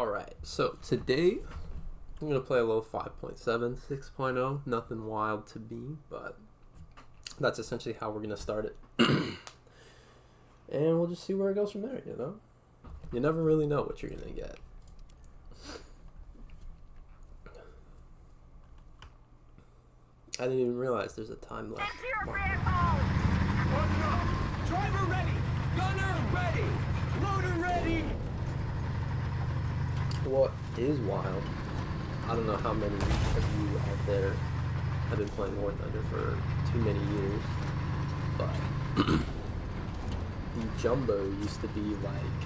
Alright, so today I'm going to play a little 5.7, 6.0. Nothing wild to be, but that's essentially how we're going to start it. And we'll just see where it goes from there, you know? You never really know what you're going to get. I didn't even realize there's a time left. Driver ready! Gunner ready! Loader ready! What is wild, I don't know how many of you out there have been playing War Thunder for too many years, but the jumbo used to be like,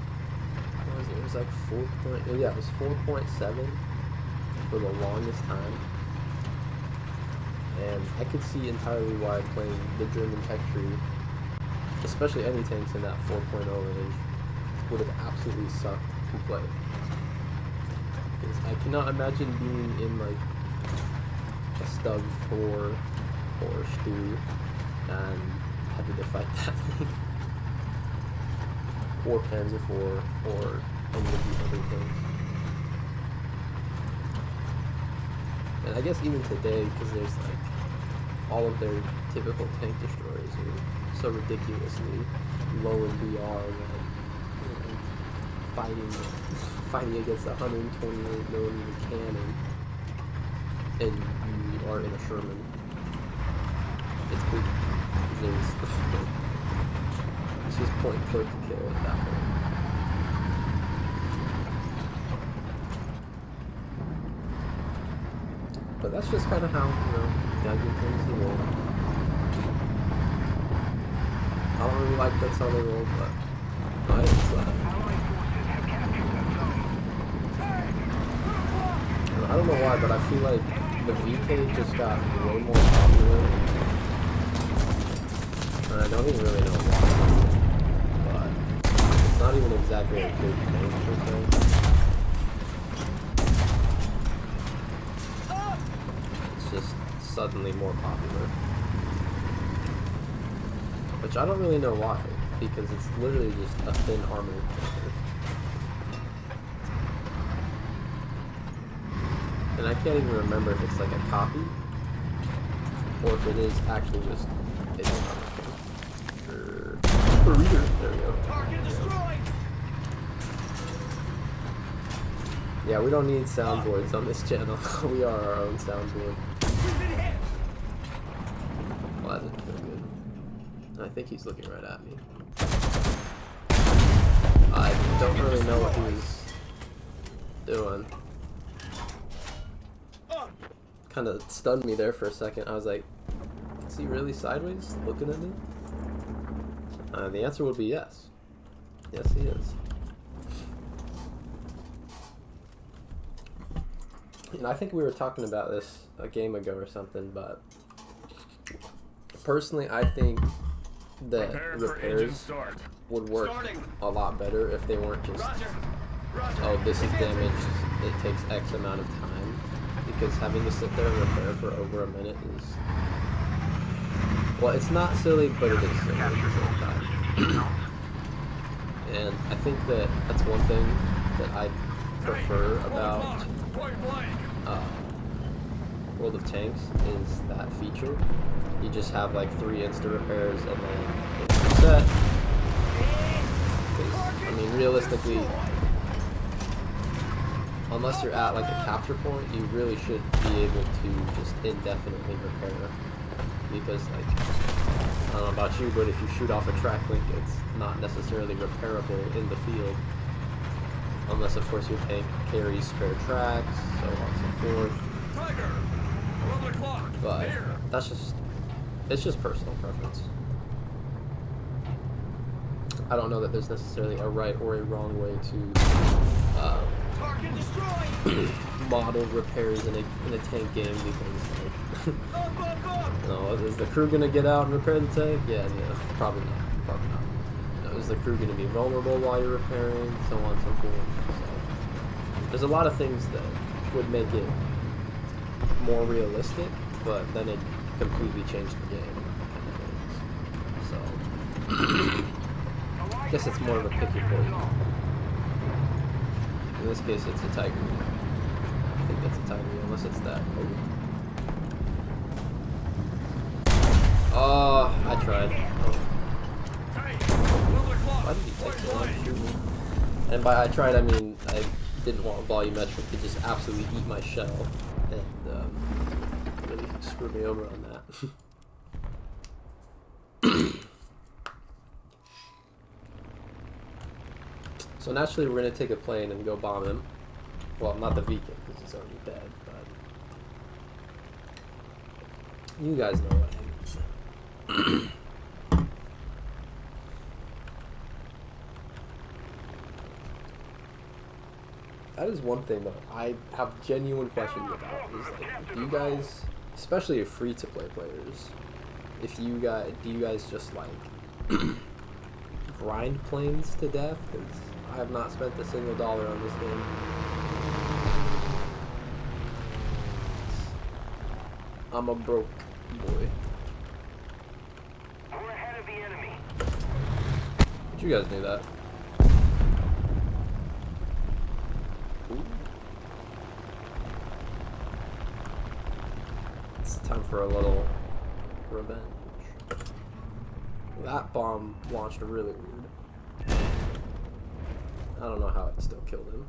what was it? It was like 4.7 for the longest time. And I could see entirely why playing the German tech tree, especially any tanks in that 4.0 range, would have absolutely sucked to play. Because I cannot imagine being in like a Stug 4 or Stu and having to fight that thing. Or Panzer 4 or any of the other things. And I guess even today, because there's like all of their typical tank destroyers are so ridiculously low in BR that fighting against a 128mm cannon and you are in a Sherman. It's big. It's just point and click kill at that point. But that's just kind of how, Gungeon things to roll. I don't really like that's how they roll, but it's I don't know why, but I feel like the VK just got way more popular. And I don't even really know why. But it's not even exactly a good name per se. Just suddenly more popular, which I don't really know why, because it's literally just a thin armored tanker. And I can't even remember if it's like a copy or if it is actually just a armored tanker. Reader, there we go. Target destroyed! Yeah, we don't need soundboards on this channel. We are our own soundboard. Well, that didn't feel good. I think he's looking right at me. I don't really know what he was doing. Kind of stunned me there for a second. I was like, is he really sideways looking at me? The answer would be yes. Yes, he is. And I think we were talking about this a game ago or something, but personally, I think that repairs would work a lot better if they weren't just, oh, this is damaged, it takes X amount of time, because having to sit there and repair for over a minute is, well, it's not silly, but it is silly at the same time. And I think that that's one thing that I prefer about World of Tanks is that feature. You just have like 3 insta repairs and then it's reset. I mean, realistically, unless you're at like a capture point, you really should be able to just indefinitely repair. Because like, I don't know about you, but if you shoot off a track link, it's not necessarily repairable in the field. Unless, of course, your tank carries spare tracks, so on and so forth. But that's just, it's just personal preference. I don't know that there's necessarily a right or a wrong way to model repairs in a tank game, because like, is the crew gonna get out and repair the tank? Yeah, probably not. Probably not. Is the crew gonna be vulnerable while you're repairing? So on and so forth. So there's a lot of things that would make it more realistic, but then it completely changed the game. So I guess it's more of a picky point. In this case, it's a tiger. I think that's a tiger, unless it's that. Oh, I tried. Oh. Why did he take so long to shoot me? And by I tried, I mean I didn't want volumetric to just absolutely eat my shell and really screw me over on that. So naturally, we're gonna take a plane and go bomb him. Well, not the Viking because he's already dead, but you guys know what I mean. That is one thing that I have genuine questions about. Is like, do you guys, especially if free-to-play players, do you guys just like grind planes to death? Because I have not spent a single dollar on this game. I'm a broke boy. We're ahead of the enemy. But you guys knew that. It's time for a little revenge. That bomb launched really weird. I don't know how it still killed him.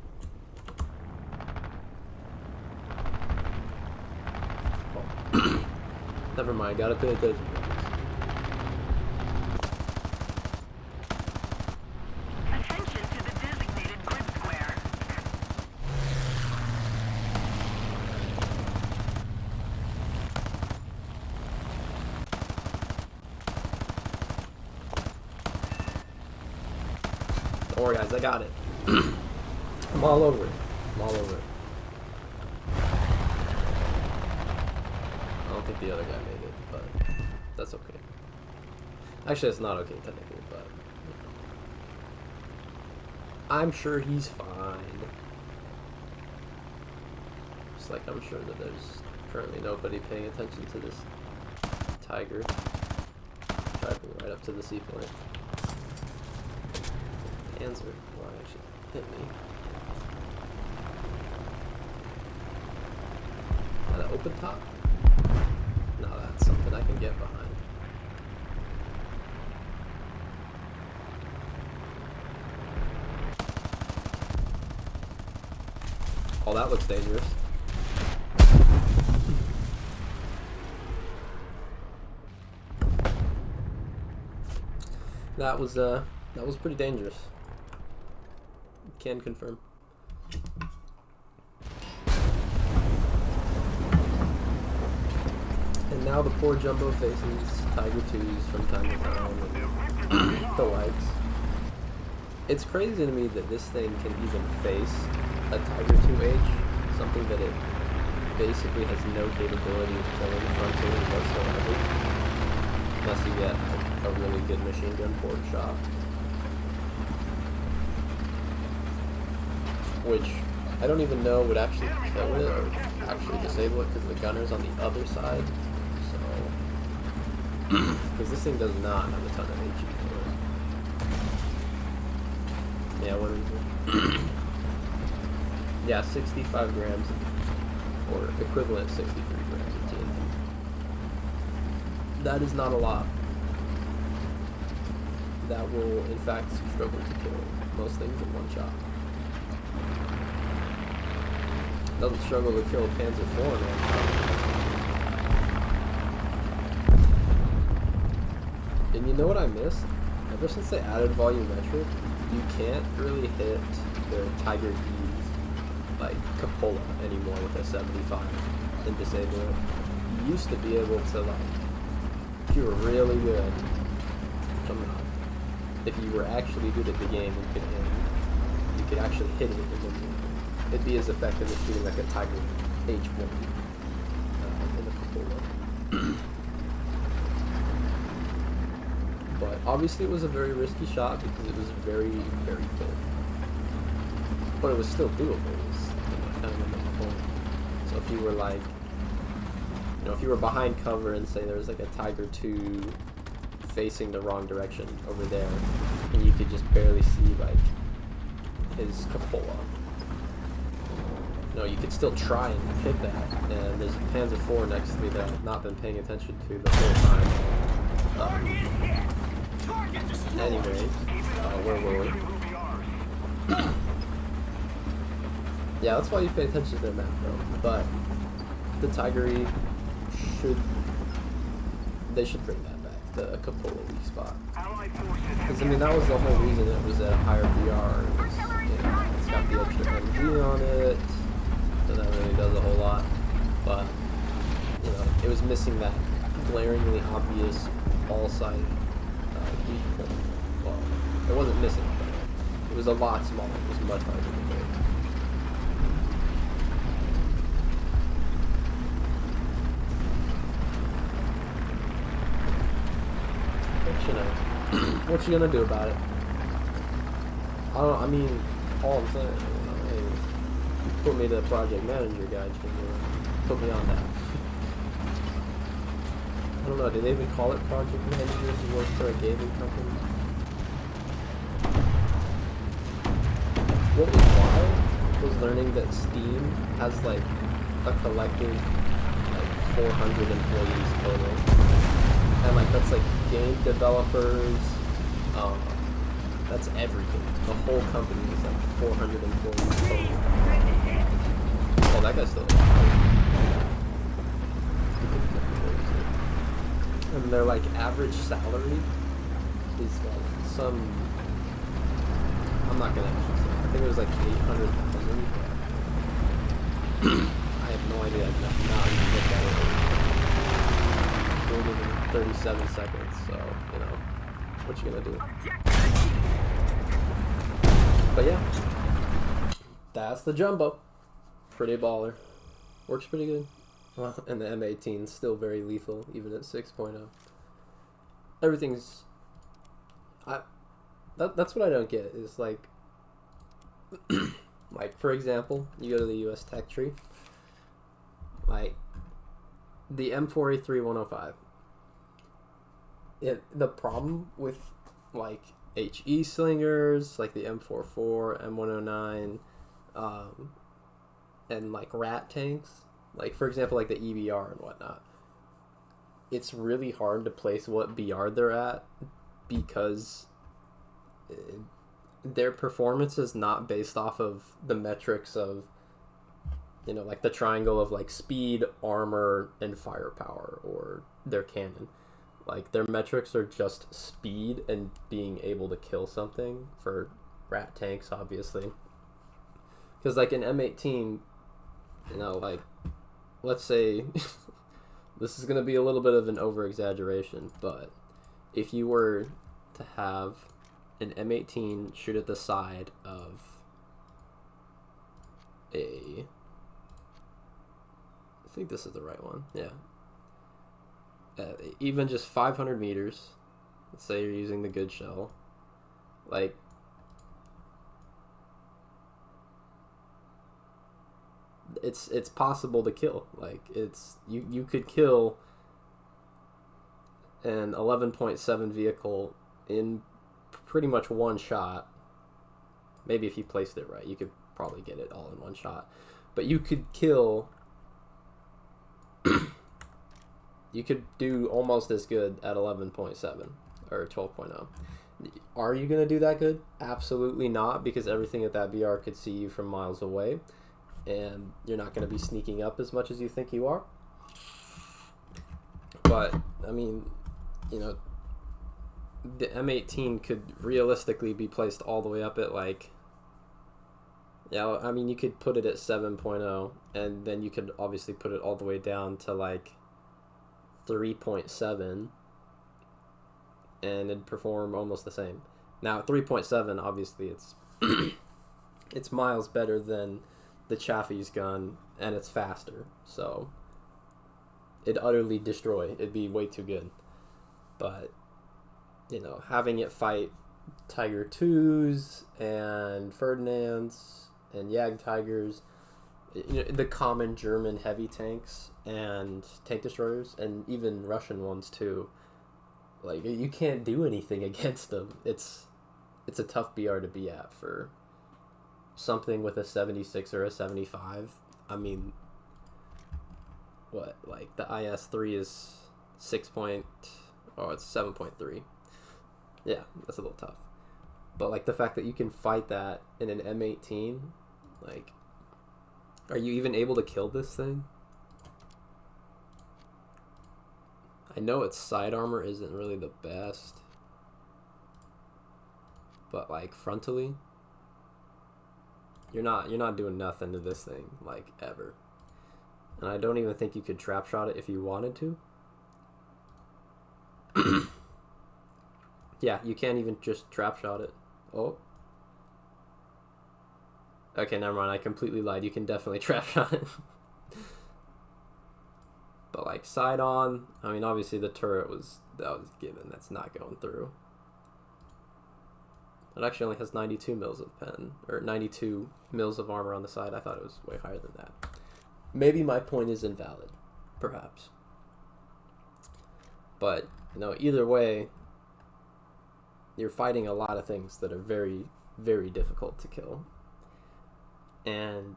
Oh. Never mind, gotta pay attention. Attention to the designated grid square. Don't worry guys, I got it. I'm all over it. I'm all over it. I don't think the other guy made it, but that's okay. Actually, it's not okay technically, but I'm sure he's fine. Just like I'm sure that there's currently nobody paying attention to this tiger driving right up to the seaplane. Panzer will actually hit me. At an open top? No, that's something I can get behind. Oh, that looks dangerous. That was pretty dangerous. Can confirm. And now the poor Jumbo faces Tiger 2s from time to time and the likes. It's crazy to me that this thing can even face a Tiger 2H, something that it basically has no capability of killing frontally whatsoever, unless you get a really good machine gun port shot. Which I don't even know would actually kill it or actually disable it because the gunner's on the other side. So, because this thing does not have a ton of HE for it. Yeah, what is it? Yeah, 65 grams or equivalent 63 grams of TNT. That is not a lot. That will, in fact, struggle to kill most things in one shot. Doesn't struggle to kill Panzer IV in one shot. And you know what I missed? Ever since they added volumetric, you can't really hit the Tiger D's like cupola anymore with a 75 and disable it. You used to be able to, like, if you were really good, if you were actually good at the game and you could actually hit it, and it'd be as effective as shooting like a Tiger H1 in the cupola. But obviously it was a very risky shot because it was very, very full. But it was still doable. It was, kind of in the point. So if you were like, if you were behind cover and say there was like a Tiger 2 facing the wrong direction over there, and you could just barely see like his cupola, you could still try and hit that. And there's a Panzer IV next to me that I've not been paying attention to the whole time. Anyways, where were we? Yeah, that's why you pay attention to the map, though. But the Tiger E they should bring that back, the Cupola weak spot. Because, I mean, that was the whole reason it was at a higher BR. It was, it's got the extra MG on it, so that really does a whole lot. But, it was missing that glaringly obvious all-side weak point. Well, it wasn't missing, but it was a lot smaller. It was much harder to do. What you gonna do about it? All I'm saying, hey, you put me to project manager guy, put me on that. I don't know, do they even call it project manager if you work for a gaming company? What was wild was learning that Steam has like a collective 400 employees total. And that's like game developers, that's everything. The whole company is like 400 employees total. Oh, that guy's still alive. And their average salary is I'm not gonna actually say. I think it was 800,000. I have no idea. I'm not even looked at it. 37 seconds, so, what you gonna do? But yeah, that's the Jumbo. Pretty baller. Works pretty good. Well, and the M18 is still very lethal, even at 6.0. Everything's... That's what I don't get, is for example, you go to the US Tech Tree, the M4A3 105. The problem with HE slingers, the M44, M109, and rat tanks, for example, the EBR and whatnot, it's really hard to place what BR they're at because their performance is not based off of the metrics of the triangle of speed, armor, and firepower, or their cannon. Their metrics are just speed and being able to kill something for rat tanks, obviously. Because an M18, let's say, this is going to be a little bit of an over-exaggeration, but if you were to have an M18 shoot at the side of I think this is the right one, yeah. Even just 500 meters, let's say you're using the good shell, it's possible to kill. You could kill an 11.7 vehicle in pretty much one shot. Maybe if you placed it right, you could probably get it all in one shot. But you could kill... you could do almost as good at 11.7 or 12.0. Are you going to do that good? Absolutely not, because everything at that BR could see you from miles away, and you're not going to be sneaking up as much as you think you are. But, the M18 could realistically be placed all the way up at you could put it at 7.0, and then you could obviously put it all the way down to 3.7, and it'd perform almost the same. Now at 3.7, obviously it's it's miles better than the Chaffee's gun, and it's faster, so it'd utterly destroy. It'd be way too good. But having it fight Tiger 2s and Ferdinands and Jagdtigers, the common German heavy tanks and tank destroyers, and even Russian ones too, you can't do anything against them. It's a tough BR to be at for something with a 76 or a 75. I mean, what, like the IS-3 is 7.3. Yeah, that's a little tough. But like the fact that you can fight that in an M18, like, are you even able to kill this thing? I know its side armor isn't really the best, but like frontally, you're not doing nothing to this thing, like, ever. And I don't even think you could trap shot it if you wanted to. Yeah, you can't even just trap shot it. Oh. Okay, never mind. I completely lied. You can definitely trap shot it. But like side on, I mean, obviously the turret was given. That's not going through. It actually only has 92 mils of pen, or 92 mils of armor on the side. I thought it was way higher than that. Maybe my point is invalid, perhaps. But, you know, either way, you're fighting a lot of things that are very, very difficult to kill. And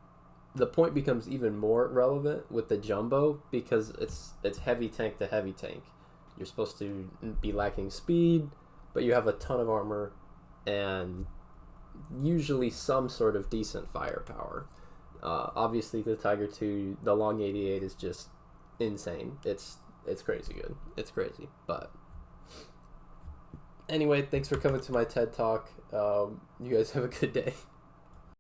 the point becomes even more relevant with the Jumbo because it's heavy tank to heavy tank. You're supposed to be lacking speed, but you have a ton of armor and usually some sort of decent firepower. Obviously, the Tiger II, the Long 88 is just insane. It's crazy good. It's crazy. But anyway, thanks for coming to my TED Talk. You guys have a good day.